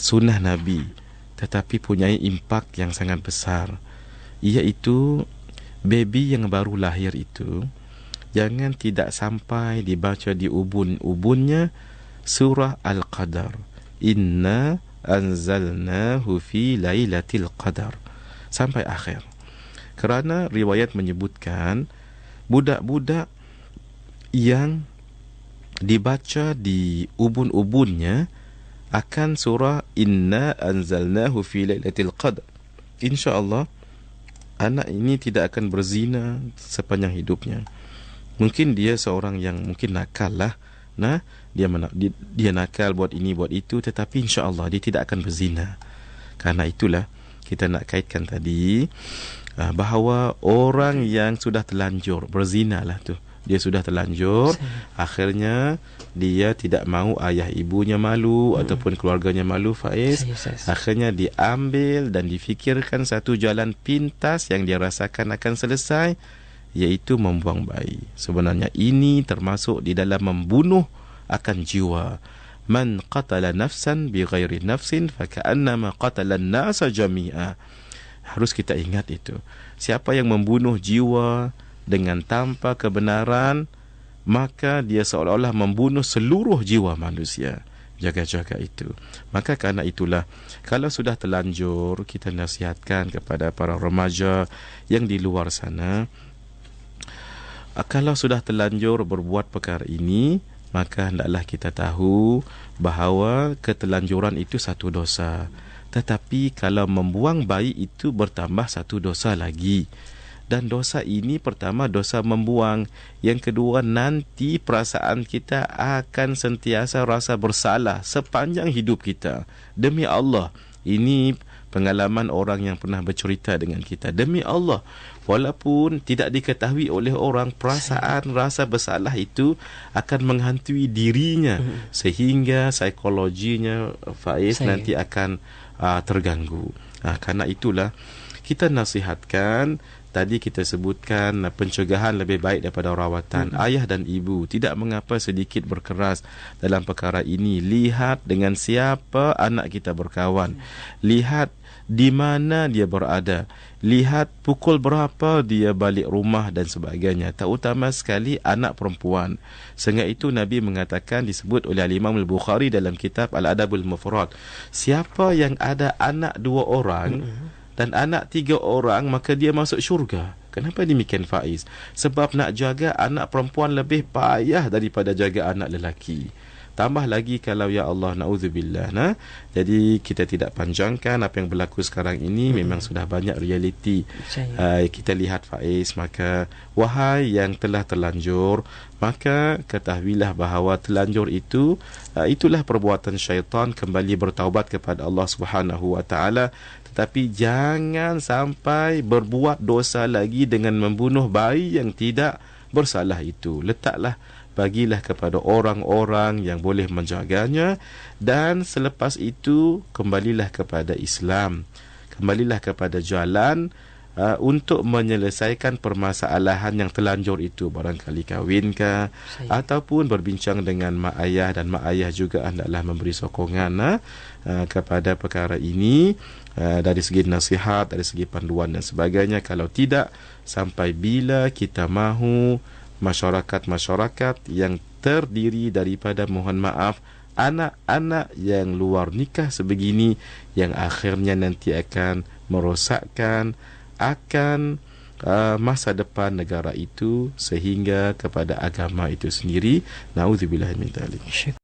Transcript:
sunnah Nabi, tetapi punya impak yang sangat besar, iaitu baby yang baru lahir itu jangan tidak sampai dibaca di ubun-ubunnya surah Al-Qadar, inna anzalnahu fi lailatul qadar, sampai akhir. Kerana riwayat menyebutkan budak-budak yang dibaca di ubun-ubunnya akan surah inna anzalnahu fi lailatul qadar, insya-Allah anak ini tidak akan berzina sepanjang hidupnya. Mungkin dia seorang yang mungkin nakal lah, nah dia nakal buat ini buat itu, tetapi insya-Allah dia tidak akan berzina. Karena itulah kita nak kaitkan tadi bahawa orang yang sudah terlanjur berzina lah tu, dia sudah terlanjur, akhirnya dia tidak mahu ayah ibunya malu ataupun keluarganya malu, Faiz. Akhirnya diambil dan difikirkan satu jalan pintas yang dia rasakan akan selesai, iaitu membuang bayi. Sebenarnya ini termasuk di dalam membunuh akan jiwa. Man qatala nafsan bighairi nafsin faka'annama qatala an-nasa jami'a. Harus kita ingat itu. Siapa yang membunuh jiwa dengan tanpa kebenaran, maka dia seolah-olah membunuh seluruh jiwa manusia. Jaga-jaga itu. Maka kerana itulah, kalau sudah terlanjur, kita nasihatkan kepada para remaja yang di luar sana, kalau sudah terlanjur berbuat perkara ini, maka hendaklah kita tahu bahawa keterlanjuran itu satu dosa. Tetapi kalau membuang bayi itu bertambah satu dosa lagi. Dan dosa ini pertama dosa membuang, yang kedua nanti perasaan kita akan sentiasa rasa bersalah sepanjang hidup kita. Demi Allah, ini pengalaman orang yang pernah bercerita dengan kita. Demi Allah, walaupun tidak diketahui oleh orang, perasaan rasa bersalah itu akan menghantui dirinya, sehingga psikologinya, Faiz, nanti akan terganggu. Karena itulah kita nasihatkan. Tadi kita sebutkan pencegahan lebih baik daripada rawatan. Ayah dan ibu tidak mengapa sedikit berkeras dalam perkara ini. Lihat dengan siapa anak kita berkawan. Lihat di mana dia berada. Lihat pukul berapa dia balik rumah dan sebagainya. Terutama sekali anak perempuan. Sehingga itu Nabi mengatakan, disebut oleh Imam Al-Bukhari dalam kitab Al-Adabul Mufrad, siapa yang ada anak 2 orang dan anak 3 orang, maka dia masuk syurga. Kenapa demikian, Faiz? Sebab nak jaga anak perempuan lebih payah daripada jaga anak lelaki. Tambah lagi kalau, ya Allah, na'udzubillah. Jadi kita tidak panjangkan apa yang berlaku sekarang ini. Memang sudah banyak realiti kita lihat, Faiz. Maka wahai yang telah terlanjur, maka ketahuilah bahawa terlanjur itu itulah perbuatan syaitan. Kembali bertaubat kepada Allah Subhanahu wa taala. Tetapi jangan sampai berbuat dosa lagi dengan membunuh bayi yang tidak bersalah itu. Letaklah, bagilah kepada orang-orang yang boleh menjaganya, dan selepas itu kembalilah kepada Islam, kembalilah kepada jalan untuk menyelesaikan permasalahan yang terlanjur itu. Barangkali kahwinkah ataupun berbincang dengan mak ayah, dan mak ayah juga hendaklah memberi sokongan kepada perkara ini, dari segi nasihat, dari segi panduan dan sebagainya. Kalau tidak, sampai bila kita mahu masyarakat-masyarakat yang terdiri daripada, mohon maaf, anak-anak yang luar nikah sebegini, yang akhirnya nanti akan merosakkan akan masa depan negara itu, sehingga kepada agama itu sendiri. Na'udzubillah min dzalik.